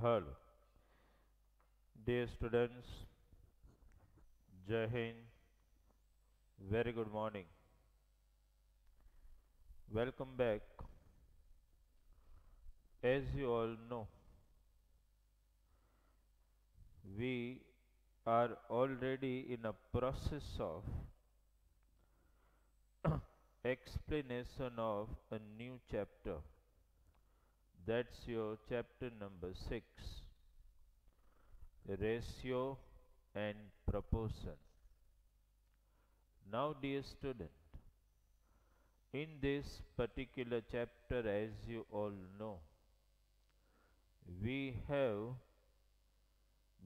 Hello, dear students, Jai Hind, very good morning. Welcome back. As you all know, we are already in a process of explanation of a new chapter. That's your chapter number 6, Ratio and Proportion. Now, dear student, in this particular chapter, as you all know, we have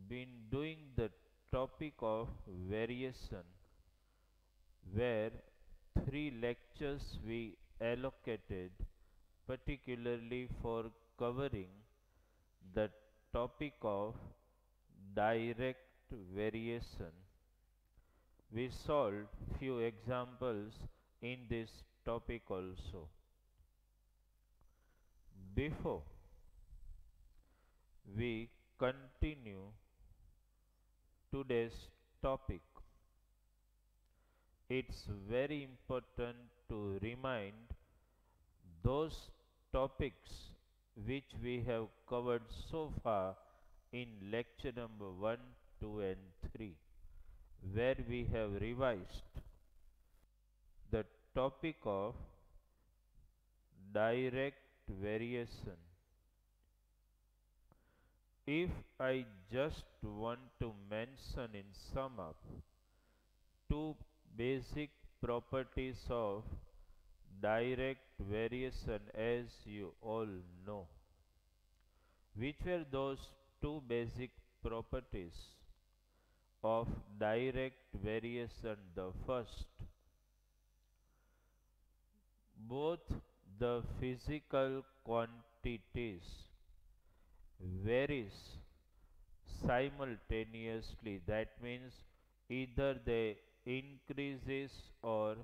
been doing the topic of variation, where three lectures we allocated particularly for covering the topic of direct variation. We solved few examples in this topic also. Before we continue today's topic, it's very important to remind those topics which we have covered so far in lecture number 1, 2 and 3, where we have revised the topic of direct variation. If I just want to mention in sum up two basic properties of direct variation, as you all know. Which were those two basic properties of direct variation? The first, both the physical quantities varies simultaneously. That means either they increases or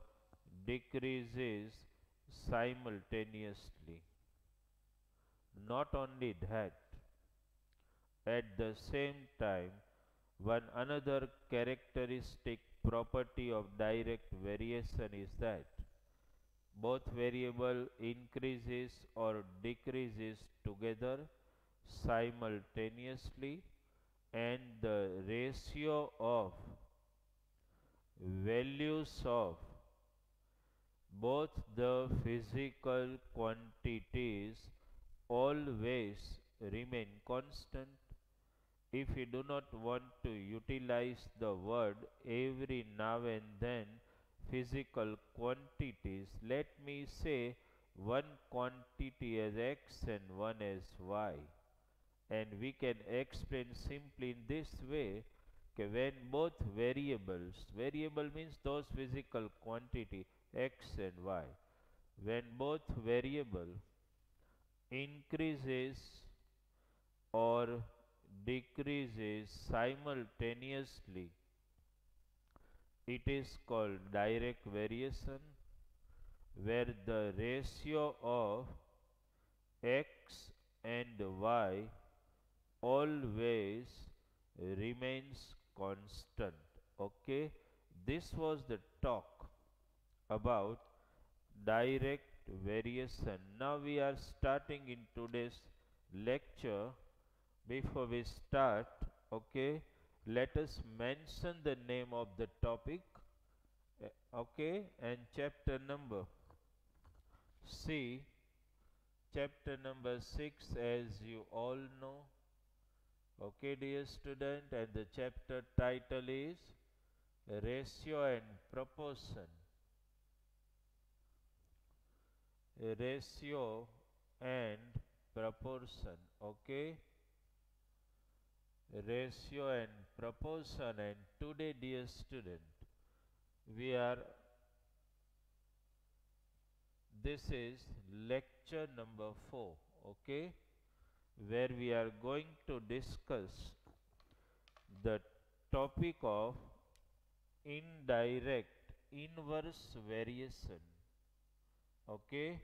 decreases simultaneously. Not only that, at the same time, one another characteristic property of direct variation is that both variable increases or decreases together simultaneously, and the ratio of values of both the physical quantities always remain constant. If we do not want to utilize the word every now and then physical quantities, let me say one quantity as x and one as y. And we can explain simply in this way, okay, when both variable means those physical quantity x and y, when both variable increases or decreases simultaneously, it is called direct variation, where the ratio of x and y always remains constant. Okay, this was the talk about direct variation. Now we are starting in today's lecture. Before we start, okay, let us mention the name of the topic, okay, and chapter number. See, chapter number 6, as you all know, okay, dear student, and the chapter title is Ratio and Proportion. Ratio and proportion, okay, ratio and proportion. And today, dear student, we are, this is lecture number 4, okay, where we are going to discuss the topic of indirect inverse variation. Okay,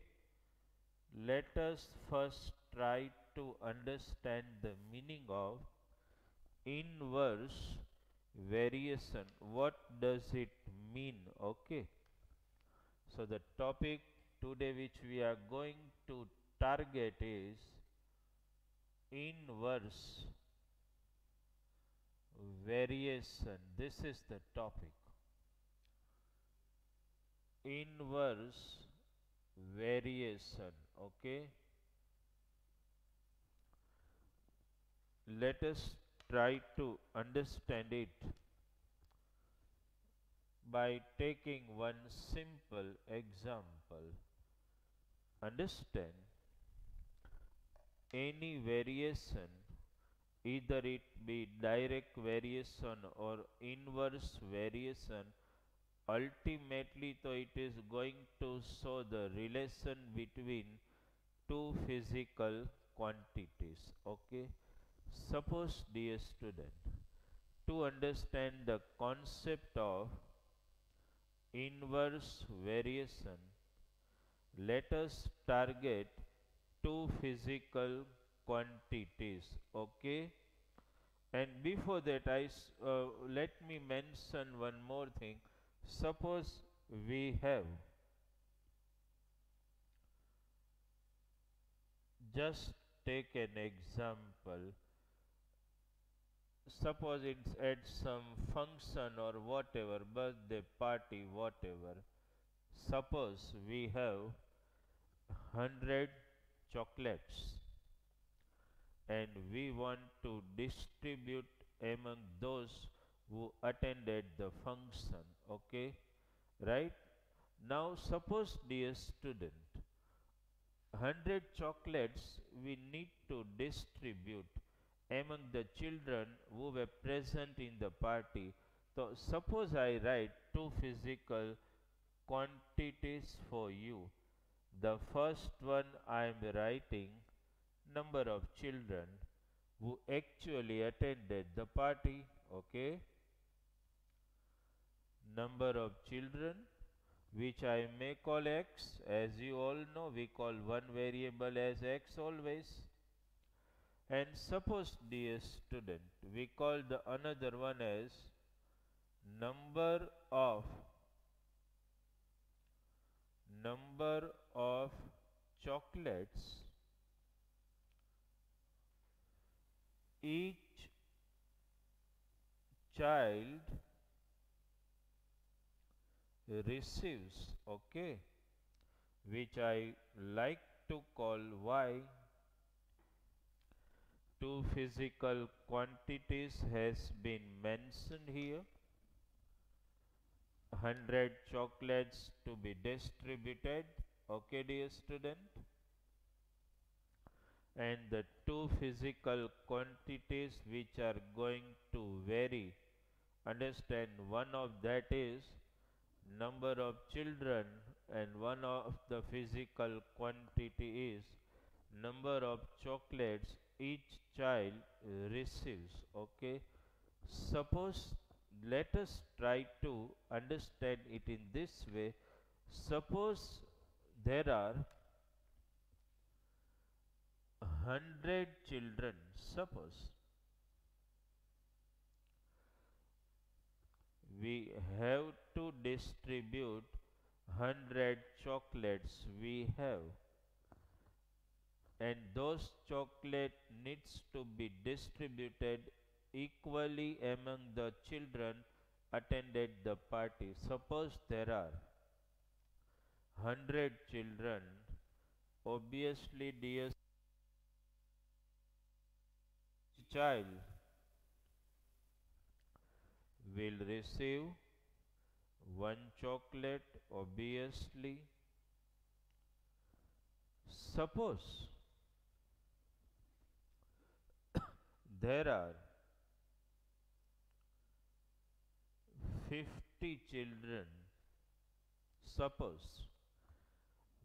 let us first try to understand the meaning of inverse variation. What does it mean? Okay. So the topic today which we are going to target is inverse variation. This is the topic. Inverse variation. Okay. Let us try to understand it by taking one simple example. Understand any variation, either it be direct variation or inverse variation, ultimately so it is going to show the relation between two physical quantities. Okay. Suppose, dear student, to understand the concept of inverse variation, let us target two physical quantities. Okay. And before that, let me mention one more thing. Suppose we have, just take an example. Suppose it's at some function or whatever, birthday party, whatever. Suppose we have 100 chocolates and we want to distribute among those who attended the function. Okay. Right. Now suppose, dear student, 100 chocolates we need to distribute among the children who were present in the party. So suppose I write two physical quantities for you. The first one I am writing number of children who actually attended the party. Okay. Number of children which I may call x. As you all know, we call one variable as x always. And suppose, dear student, we call the another one as number of chocolates each child receives. Okay, which I like to call y. Two physical quantities has been mentioned here. 100 chocolates to be distributed. Okay, dear student. And the two physical quantities which are going to vary. Understand, one of that is number of children and one of the physical quantity is number of chocolates each child receives. Okay. Suppose, let us try to understand it in this way. Suppose there are 100 children. Suppose we have to distribute 100 chocolates we have, and those chocolate needs to be distributed equally among the children attended the party. Suppose there are 100 children. Obviously, dear child will receive one chocolate. Obviously, suppose there are 50 children, suppose,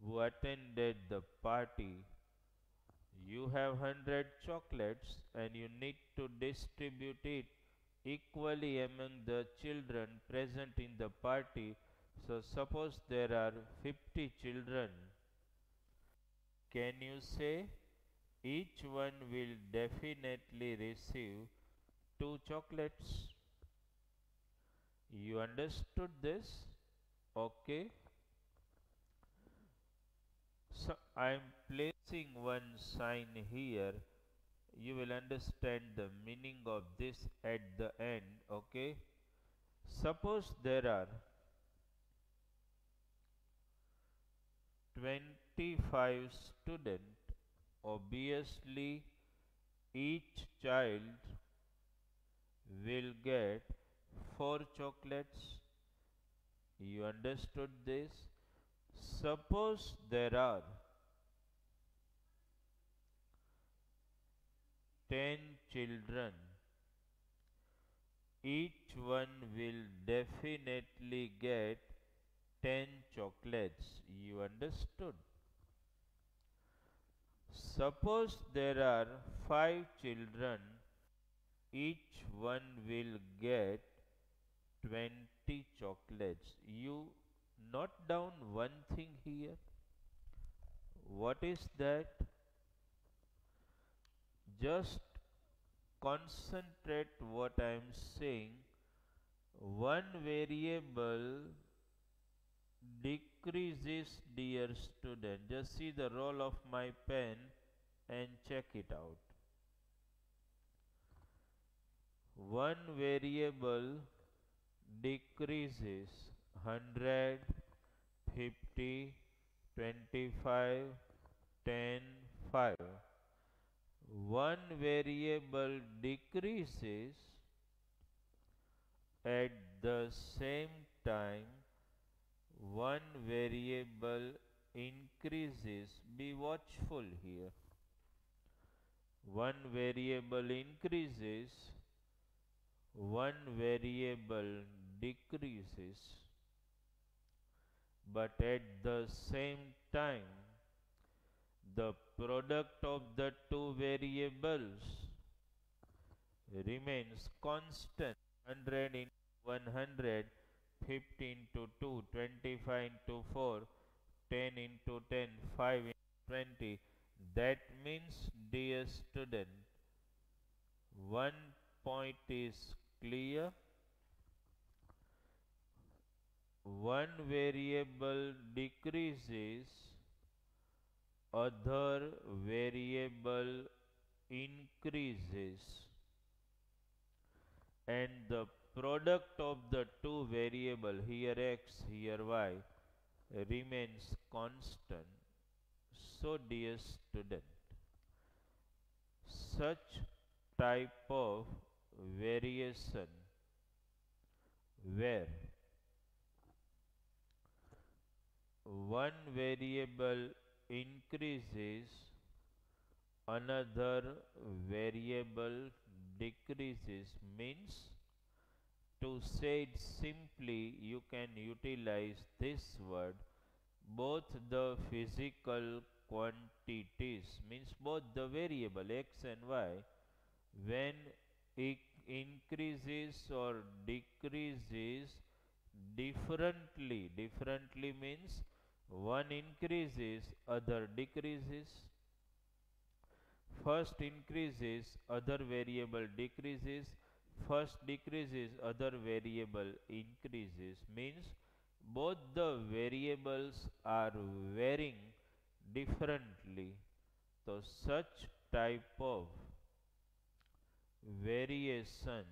who attended the party. You have 100 chocolates and you need to distribute it equally among the children present in the party. So suppose there are 50 children. Can you say each one will definitely receive 2 chocolates. You understood this? Okay. So I am placing one sign here. You will understand the meaning of this at the end. Okay. Suppose there are 25 students. Obviously, each child will get 4 chocolates. You understood this? Suppose there are 10 children. Each one will definitely get 10 chocolates. You understood? Suppose there are 5 children. Each one will get 20 chocolates. You note down one thing here. What is that? Just concentrate what I am saying. One variable decreases, dear student. Just see the roll of my pen and check it out. One variable decreases 100, 50, 25, 10, 5. One variable decreases at the same time one variable increases. Be watchful here. One variable increases, one variable decreases, but at the same time the product of the two variables remains constant. 100 into 100, 50 into 2, 25 into 4, 10 into 10, 5 into 20. That means, dear student, one point is clear. One variable decreases, other variable increases, and the product of the two variable, here x, here y, remains constant. So dear student, such type of variation where one variable increases, another variable decreases means, to say it simply, you can utilize this word. Both the physical quantities means both the variable x and y, when it increases or decreases differently means one increases, other decreases. First increases, other variable decreases. First decreases, other variable increases means both the variables are varying differently. So such type of variation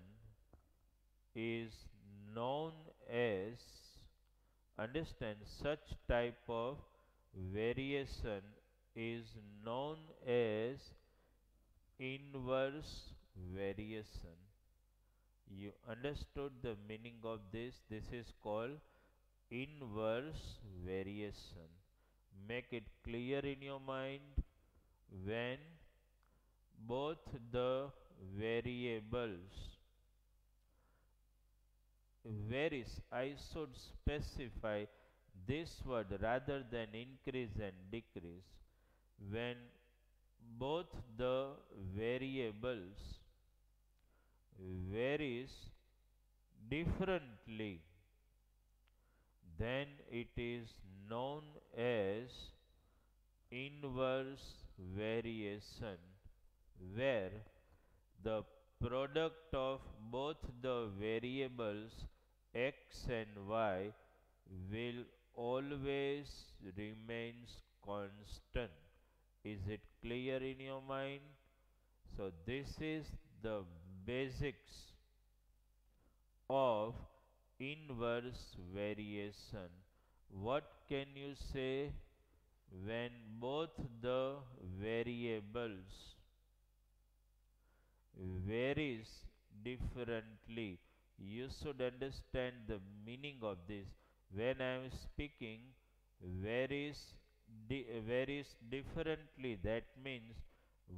is known as, understand, such type of variation is known as inverse variation. You understood the meaning of this? This is called inverse variation. Make it clear in your mind. When both the variables varies, I should specify this word rather than increase and decrease. When both the variables varies differently, then it is known as inverse variation where the product of both the variables x and y will always remains constant. Is it clear in your mind? So this is the basics of inverse variation. What can you say when both the variables varies differently? You should understand the meaning of this. When I am speaking varies varies differently, that means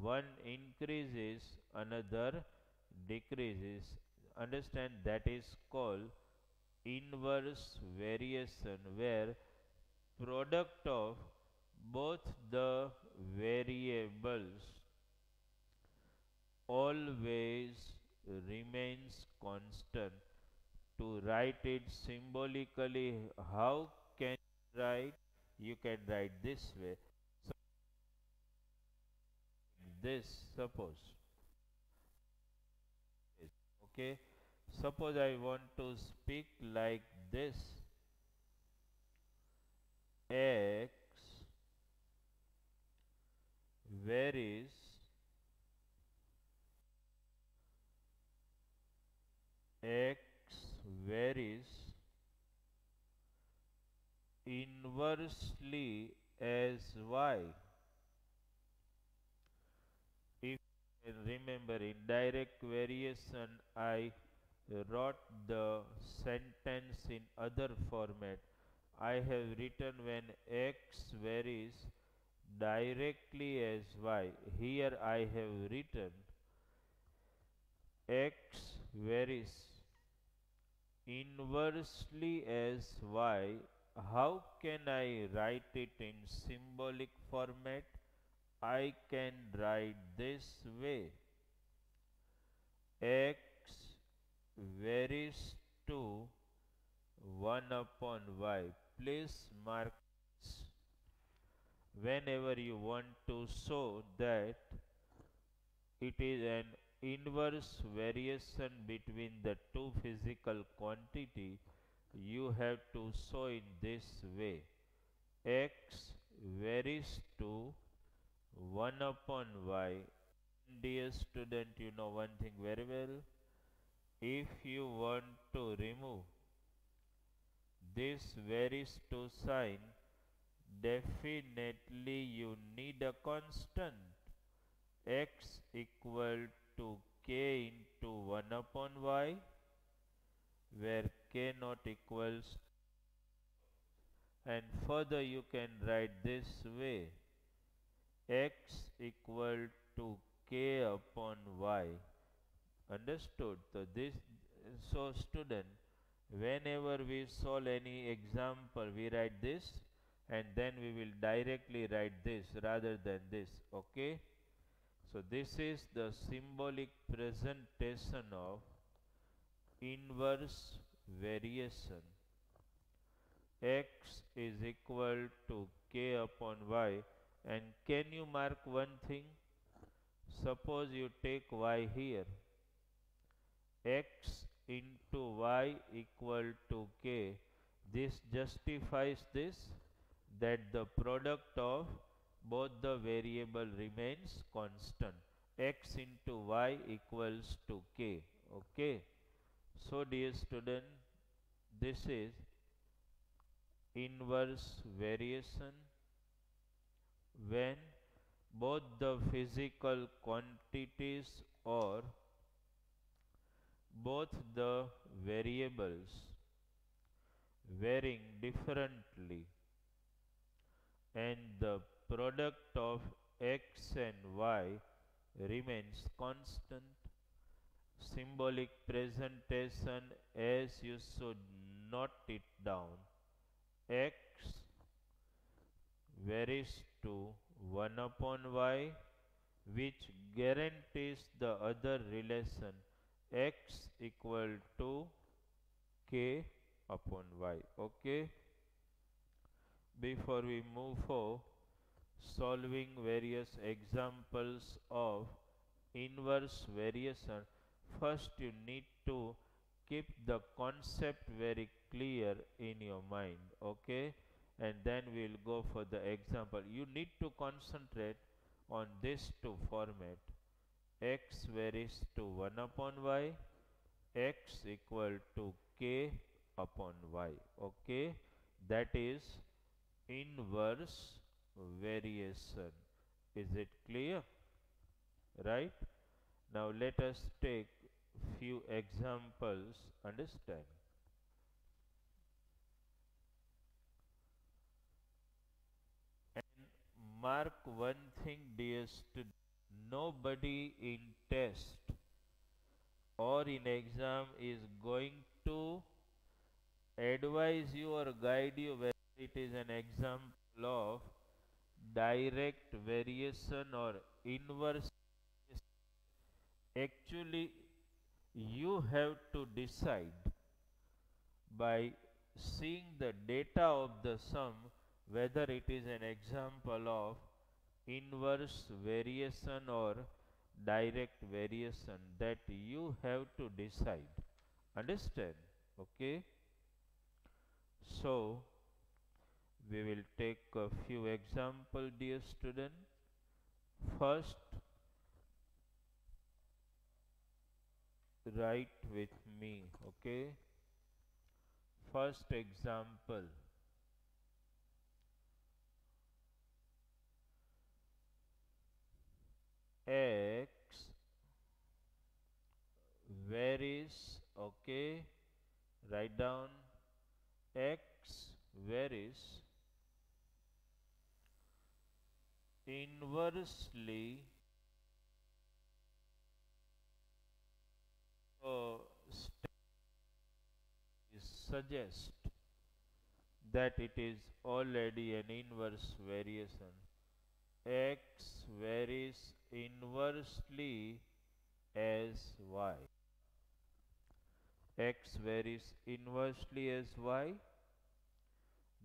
one increases, another decreases. Understand, that is called inverse variation, where product of both the variables always remains constant. To write it symbolically, how can you write? You can write this way. So this, suppose, okay, suppose I want to speak like this: x varies x varies inversely as y. If you can remember, in direct variation I wrote the sentence in other format. I have written when x varies directly as y. Here I have written x varies inversely as y. How can I write it in symbolic format? I can write this way: x varies to 1 upon y. Please mark this. Whenever you want to show that it is an inverse variation between the two physical quantity, you have to show in this way: x varies to 1 upon y. Dear student, you know one thing very well. If you want to remove this varies to sign, definitely you need a constant. X equal to k into 1 upon y, where k not equals, and further you can write this way: x equal to k upon y. Understood? So student, whenever we solve any example, we write this, and then we will directly write this rather than this. Okay? So this is the symbolic presentation of inverse variation. X is equal to k upon y, and can you mark one thing? Suppose you take y here, x into y equal to k. This justifies this, that the product of both the variable remains constant. X into y equals to k. Okay. So dear student, this is inverse variation when both the physical quantities or both the variables varying differently and the product of x and y remains constant. Symbolic presentation, as you should note it down: x varies to 1 upon y, which guarantees the other relation, x equal to k upon y. Okay. Before we move forward, solving various examples of inverse variation, first you need to keep the concept very clear in your mind, okay? And then we'll go for the example. You need to concentrate on these two format. X varies to 1 upon y, x equal to k upon y, okay? That is inverse variation. Is it clear? Right? Now let us take few examples. Understand? And mark one thing, dear student. Nobody in test or in exam is going to advise you or guide you whether it is an example of direct variation or inverse. Actually, you have to decide by seeing the data of the sum whether it is an example of inverse variation or direct variation, that you have to decide. Understand? Okay. So we will take a few example, dear student. First, write with me. Okay. First example, x varies, okay, write down, x varies inversely suggest that it is already an inverse variation. X varies inversely as y. X varies inversely as y.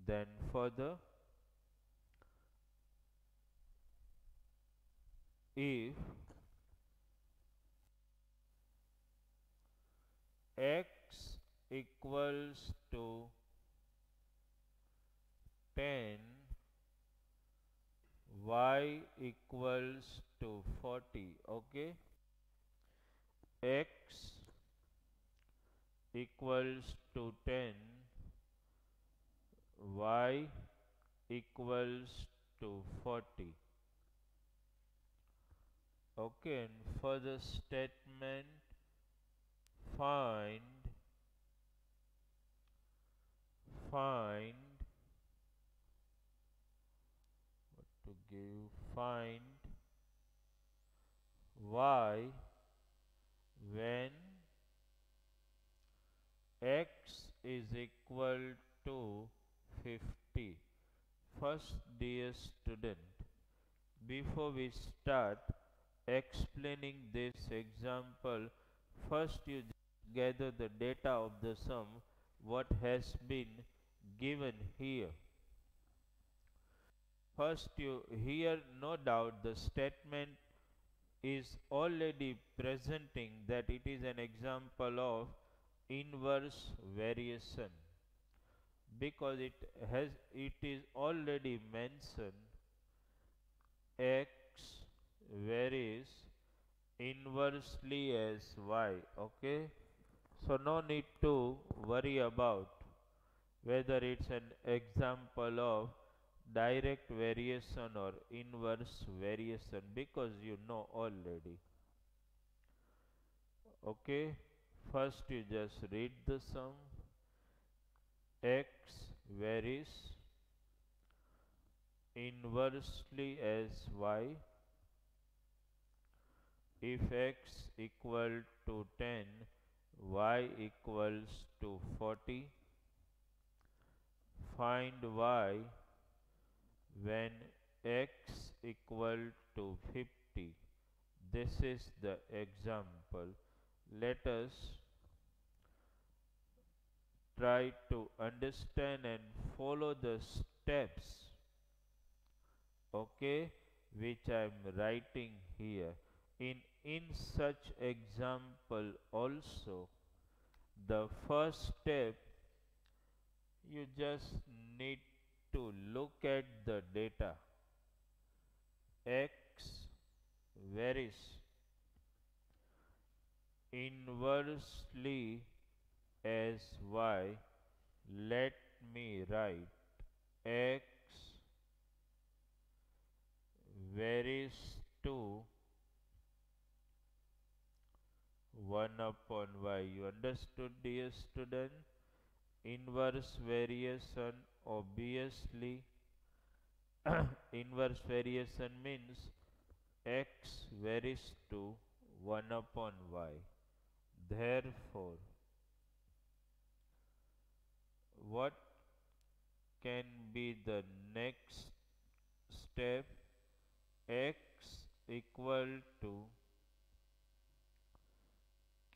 Then further, if x equals to 10, y equals to 40, okay? X equals to 10, y equals to 40. Okay, and further statement, find what to give, find y when x is equal to 50. First, dear student, before we start explaining this example, first you gather the data of the sum what has been given here. First, you here no doubt the statement is already presenting that it is an example of inverse variation, because it is already mentioned x varies inversely as y, okay? So no need to worry about whether it's an example of direct variation or inverse variation, because you know already. Okay, first you just read the sum. X varies inversely as y if x equal to 10, y equals to 40. Find y when x equal to 50. This is the example. Let us try to understand and follow the steps okay, which I am writing here. In such example also, the first step, you just need to look at the data. X varies inversely as y. Let me write x varies to 1 upon y. You understood, dear student? Inverse variation, obviously. Inverse variation means x varies to 1 upon y. Therefore, what can be the next step? X equal to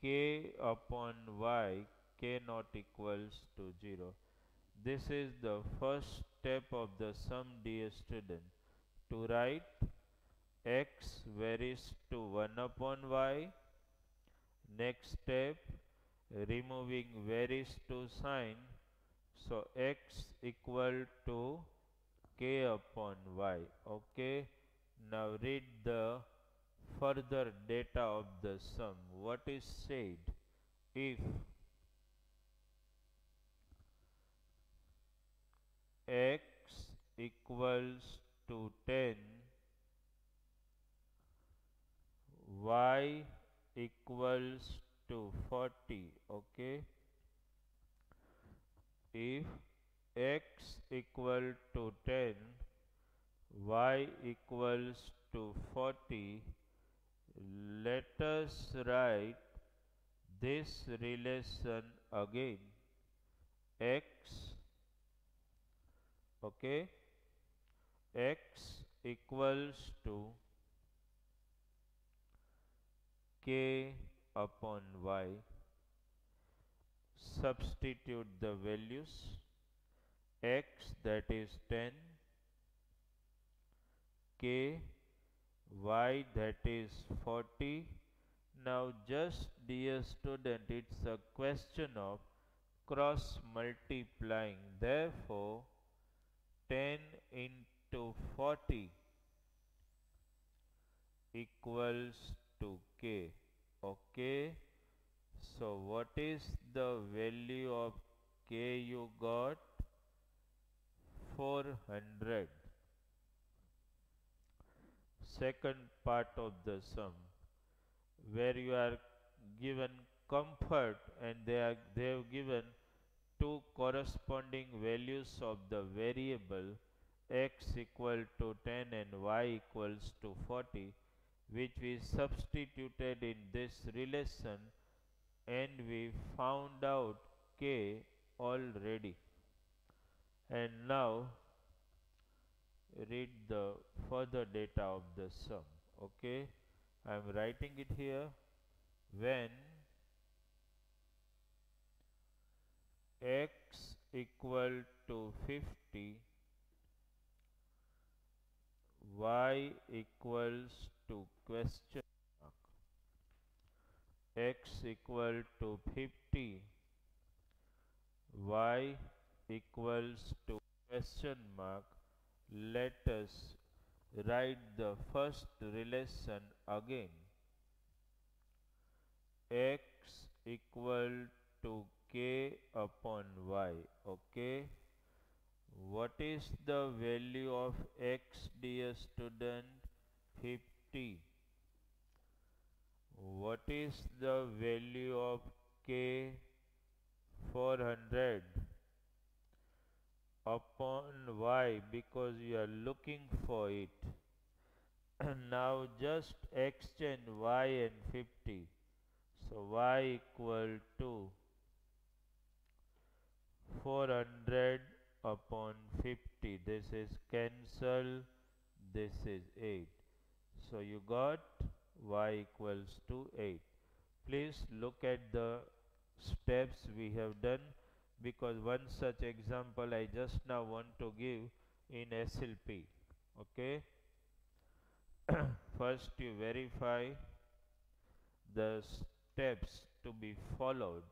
k upon y, k not equals to 0. This is the first step of the sum, dear student. To write x varies to 1 upon y. Next step, removing varies to sign. So x equal to k upon y. Okay. Now read the further data of the sum. What is said? If x equals to 10, y equals to 40. Okay. If x equal to 10, y equals to 40, let us write this relation again. X, okay, x equals to k upon y. Substitute the values. X, that is 10, k, y, that is 40. Now just, dear student, it's a question of cross multiplying. Therefore 10 into 40 equals to k. Okay. So what is the value of k you got? 400. Second part of the sum, where you are given comfort and they have given two corresponding values of the variable x equal to 10 and y equals to 40, which we substituted in this relation, and we found out k already. And now read the further data of the sum. Okay, I am writing it here. When x equal to 50, y equals to question mark. X equal to 50, y equals to question mark. Let us write the first relation again. X equal to k upon y. Okay. What is the value of x, dear student? 50. What is the value of k? 400 upon y, because you are looking for it. Now just exchange y and 50. So y equal to 400 upon 50. This is cancel. This is 8. So you got y equals to 8. Please look at the steps we have done, because one such example I just now want to give in SLP. Okay. First you verify the steps to be followed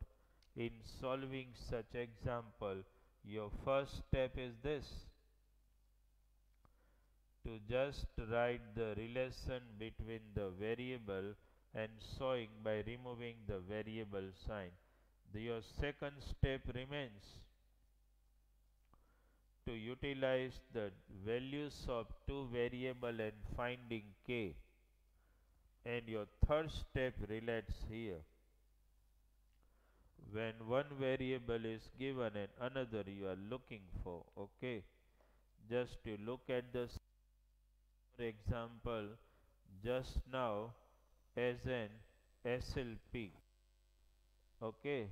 in solving such example. Your first step is this: to just write the relation between the variable and showing by removing the variable sign. Your second step remains to utilize the values of two variable and finding k, and your third step relates here. When one variable is given and another you are looking for. Okay, just to look at the example just now as an SLP. Okay,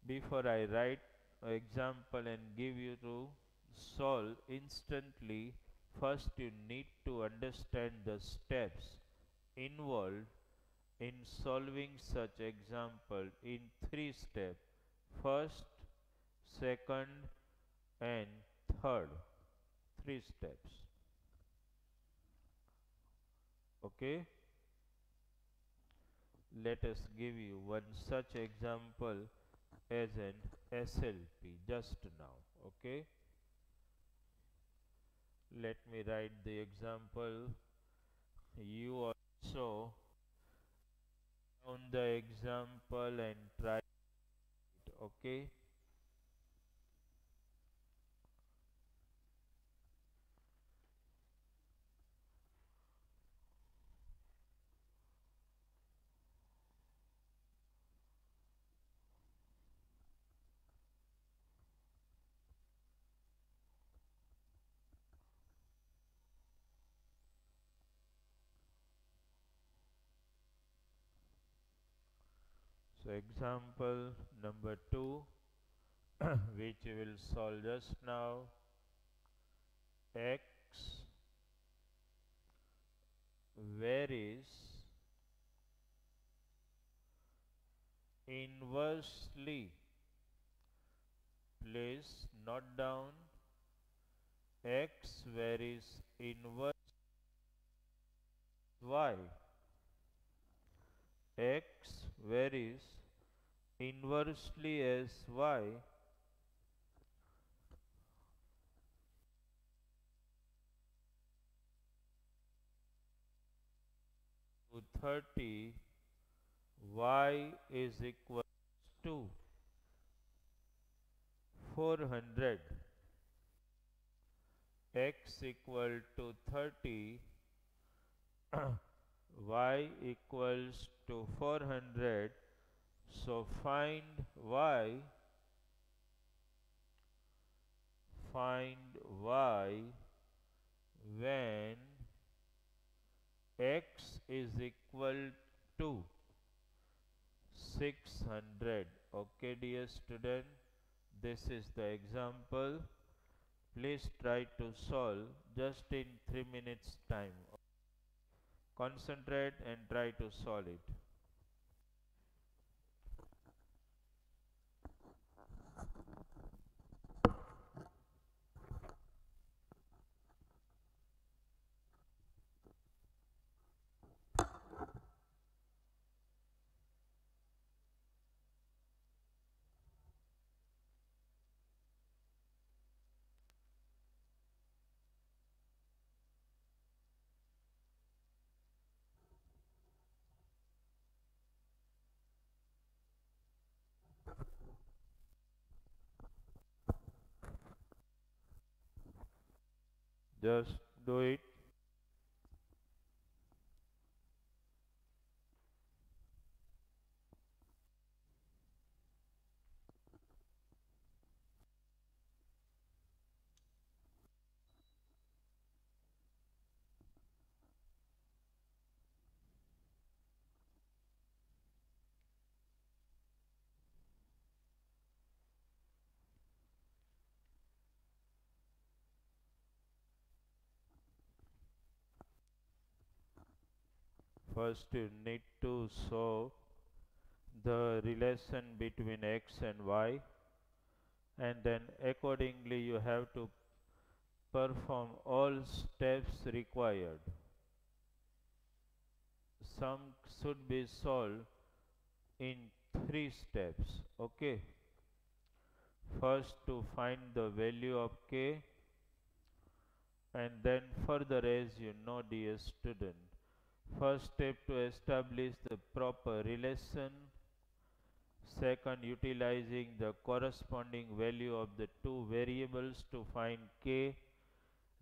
before I write an example and give you to solve instantly, first you need to understand the steps involved in solving such example in three steps: first, second, and third. Three steps. Okay, let us give you one such example as an SLP just now. Okay, let me write the example. You also on the example and try it. Okay, so example number 2 which we will solve just now: x varies inversely. Please note down: x varies inverse y. X varies inversely as y to 30. Y is equal to 400. X equal to 30, y equals to 400. So find y when x is equal to 600. Okay, dear student, this is the example. Please try to solve just in 3 minutes time. Concentrate and try to solve it. Just do it. First, you need to show the relation between x and y. and then accordingly you have to perform all steps required. Sum should be solved in three steps. Okay, first to find the value of k, and then further, as you know, dear student, first step to establish the proper relation, second utilizing the corresponding value of the two variables to find k,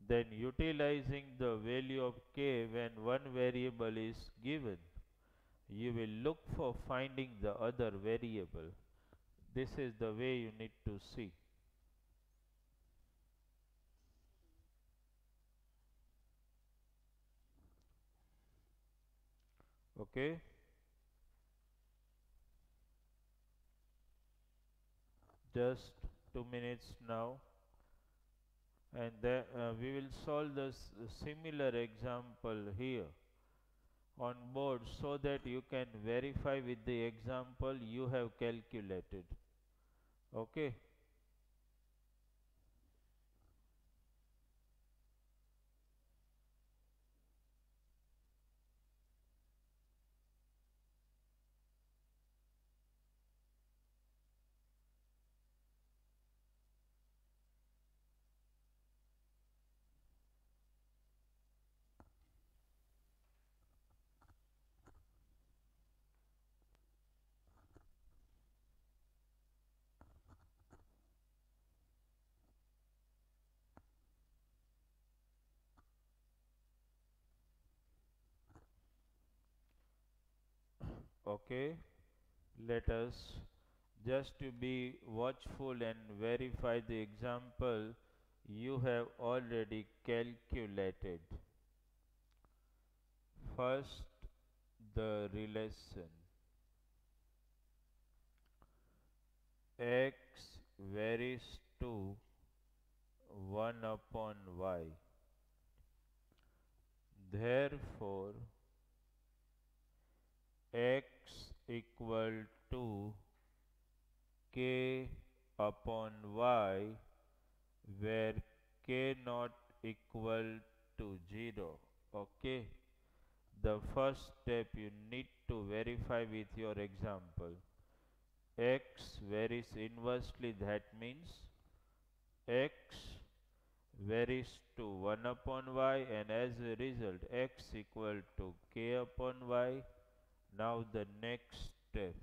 then utilizing the value of k when one variable is given, you will look for finding the other variable. This is the way you need to see. Okay, just 2 minutes now, and then we will solve the similar example here on board so that you can verify with the example you have calculated. Okay, okay, let us just to be watchful and verify the example you have already calculated. First, the relation x varies to 1 upon y. Therefore, x equal to k upon y, where k not equal to 0. Okay, the first step you need to verify with your example. X varies inversely, that means x varies to 1 upon y, and as a result x equal to k upon y. Now the next step,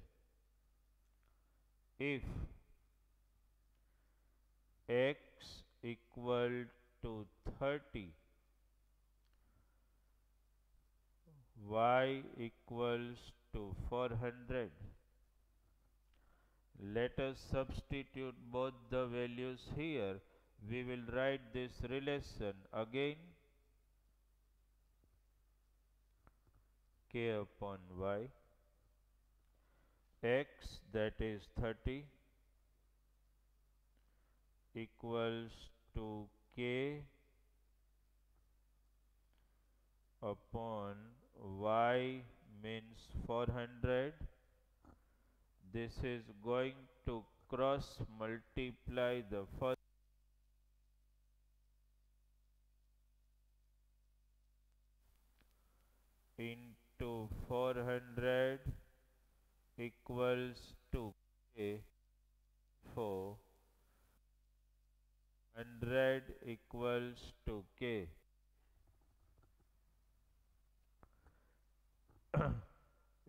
if x equal to 30, y equals to 400, let us substitute both the values here. We will write this relation again, k upon y, x, that is 30, equals to k upon y, means 400. This is going to cross multiply the first into 400 equals to k, 400 equals to k.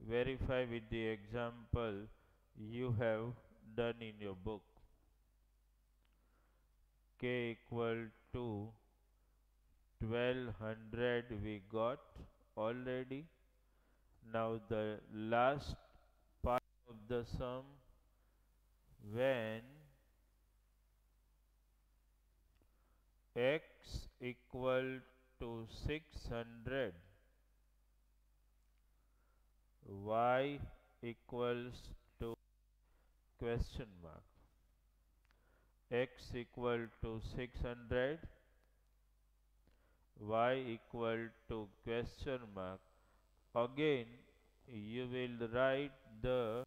Verify with the example you have done in your book. K equal to 1200 we got already. Now the last part of the sum, when x equal to 600, y equals to question mark. X equal to 600, y equal to question mark. Again you will write the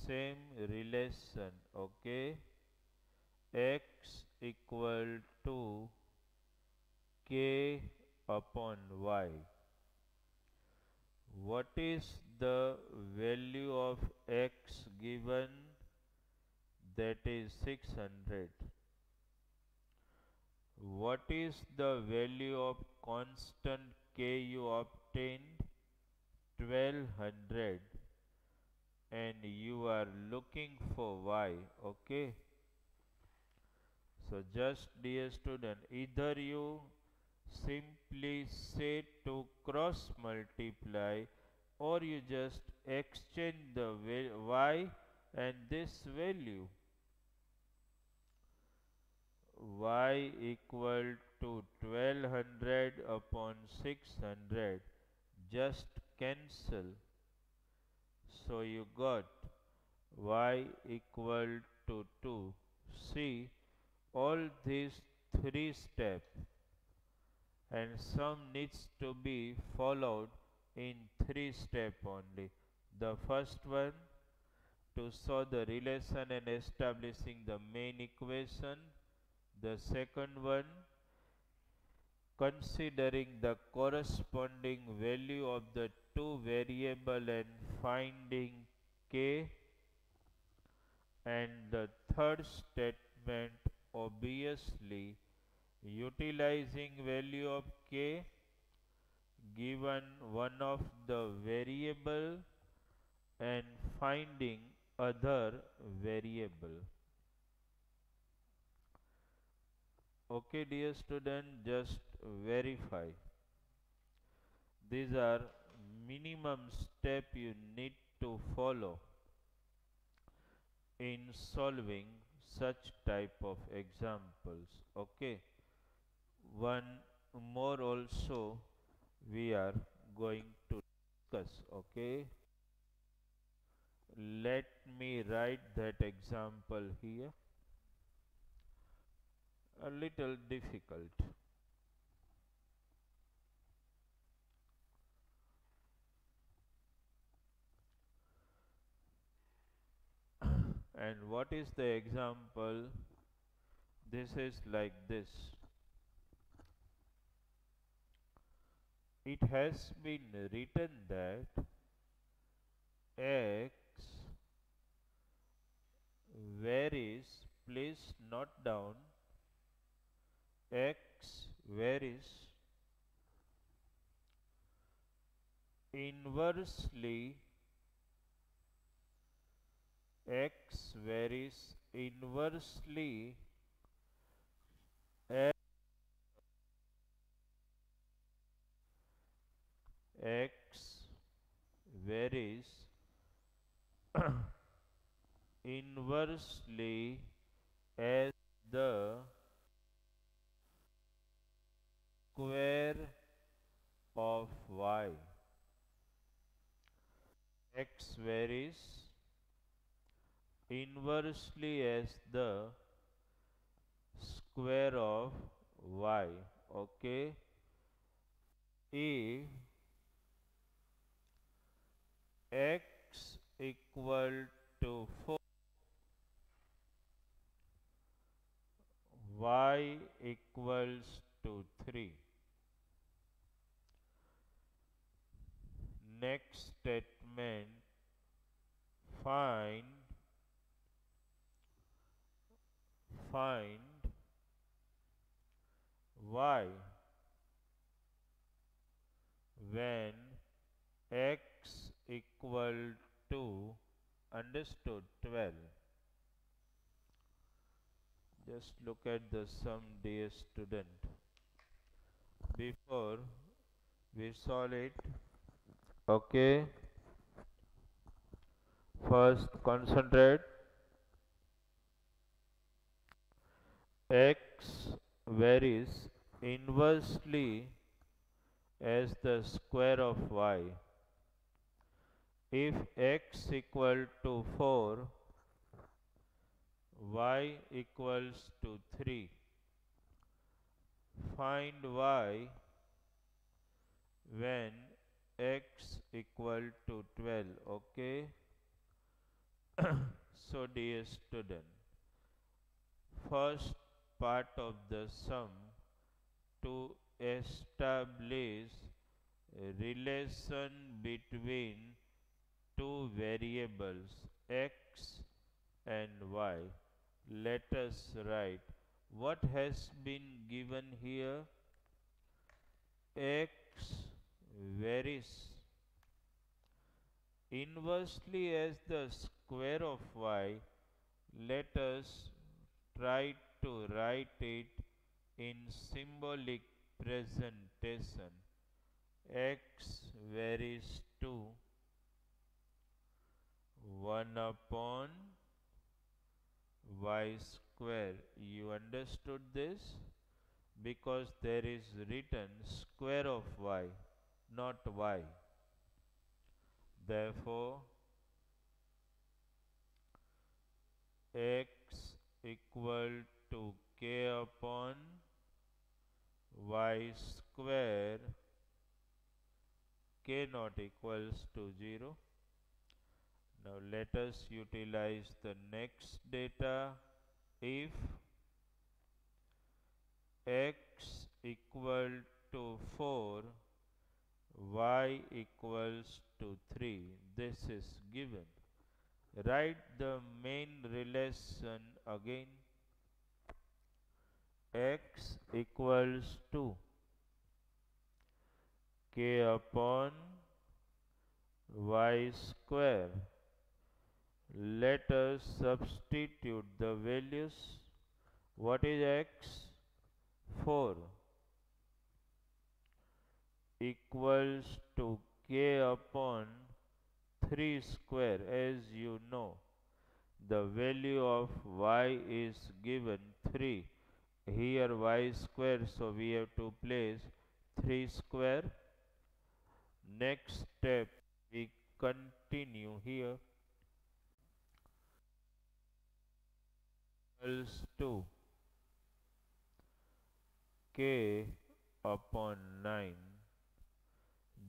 same relation. Okay, x equal to k upon y. What is the value of x given? That is 600. What is the value of constant k you obtained? 1200, and you are looking for y. Okay. So just dear student, either you simply say to cross multiply, or you just exchange the y and this value. Y equal to 1200 upon 600, just cancel. So you got y equal to 2. See, all these three steps and some needs to be followed in three steps only. The first one, to solve the relation and establishing the main equation. The second one, considering the corresponding value of the two variable and finding k. And the third statement, obviously utilizing value of k given one of the variable and finding other variable. Okay dear student, just verify. These are minimum step you need to follow in solving such type of examples. Okay, one more also we are going to discuss. Okay, let me write that example here. A little difficult. And what is the example? This is like this. It has been written that x varies, please note down, x varies inversely, x varies inversely as x varies inversely as the square of y. X varies inversely as the square of y. Okay, if x equal to 4, y equals to 3. Next statement, find y when x equal to, understood, 12. Just look at the sum, dear student. Before we solve it, okay, first concentrate. X varies inversely as the square of y. If x equal to 4, y equals to 3. Find y when x equal to 12. Okay. So dear student, first part of the sum to establish a relation between two variables x and y. Let us write what has been given here. X varies inversely as the square of y. Let us try to write it in symbolic presentation. X varies to 1 upon y square. You understood this? Because there is written square of y, not y. Therefore, x equal to k upon y square, k not equals to 0. Now let us utilize the next data. If x equal to 4, y equals to 3, this is given. Write the main relation again. X equals to k upon y square. Let us substitute the values. What is x? 4 equals to k upon 3 square. As you know, the value of y is given 3. Here y square, so we have to place 3 square. Next step, we continue here. Equals to k upon 9.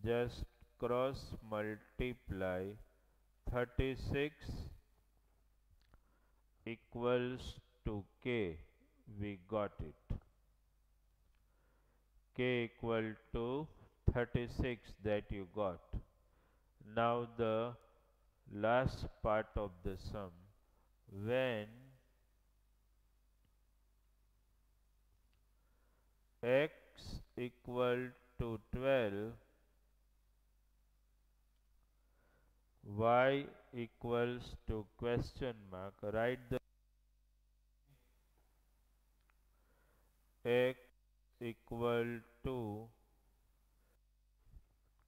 Just cross multiply. 36 equals to k. We got it. K equal to 36 that you got. Now the last part of the sum. When x equal to 12, y equals to question mark. Write the x equal to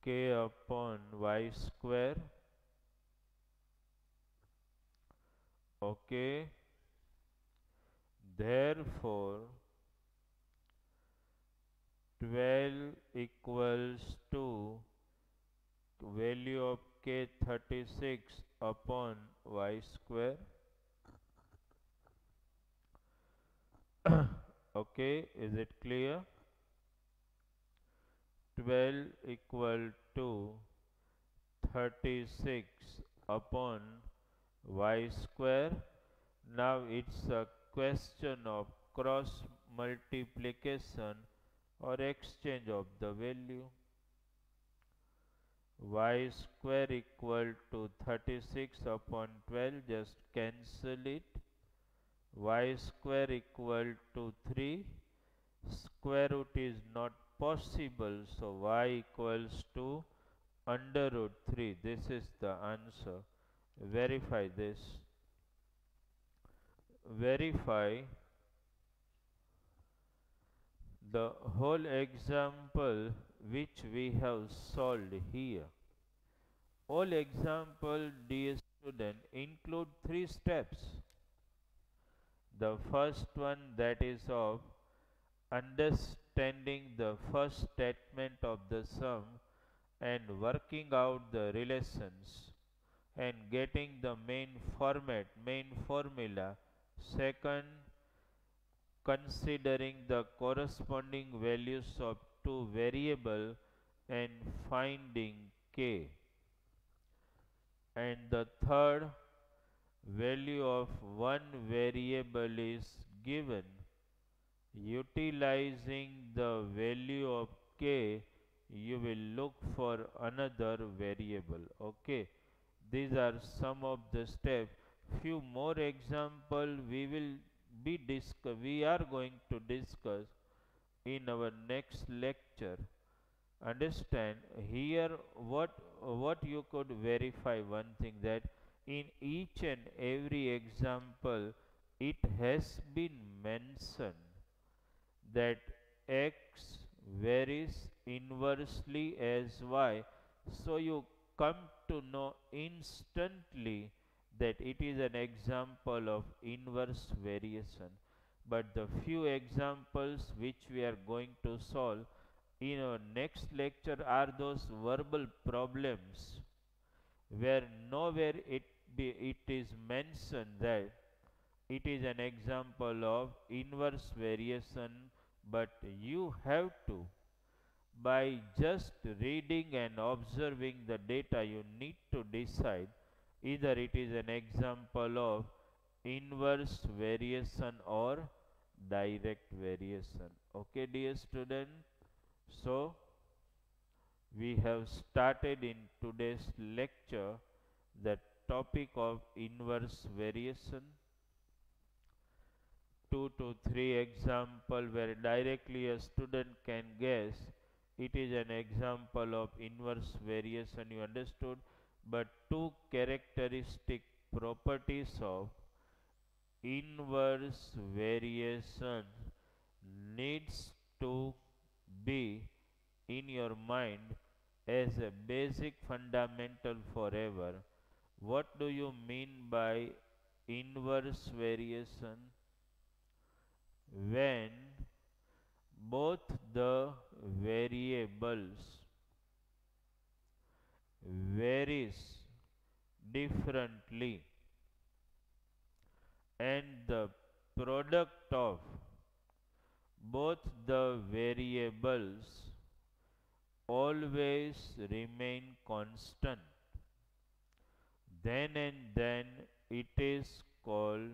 k upon y square. Okay. Therefore, 12 equals to value of k 36 upon y square. Okay, is it clear? 12 equal to 36 upon y square. Now it's a question of cross multiplication or exchange of the value. Y square equal to 36 upon 12, just cancel it. Y square equal to 3, square root is not possible, so y equals to under root 3. This is the answer. Verify this. Verify the whole example which we have solved here. All example, dear student, include 3 steps. The first one, that is of understanding the first statement of the sum and working out the relations and getting the main format, main formula. Second, considering the corresponding values of two variables and finding k. And the third, value of one variable is given, utilizing the value of k, you will look for another variable. Okay, these are some of the steps. Few more example we are going to discuss in our next lecture. Understand here what you could verify one thing, that in each and every example it has been mentioned that x varies inversely as y, so you come to know instantly that it is an example of inverse variation. But the few examples which we are going to solve in our next lecture are those verbal problems where nowhere it is mentioned that it is an example of inverse variation, but you have to, by just reading and observing the data, you need to decide either it is an example of inverse variation or direct variation. Okay, dear student, so we have started in today's lecture the topic of inverse variation. 2 to 3 example where directly a student can guess it is an example of inverse variation, you understood. But two characteristic properties of inverse variation needs to be in your mind as a basic fundamental forever. What do you mean by inverse variation? When both the variables varies differently and the product of both the variables always remain constant, then it is called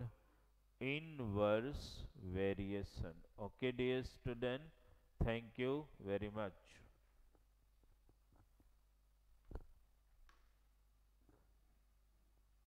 inverse variation. Okay, dear student, thank you very much.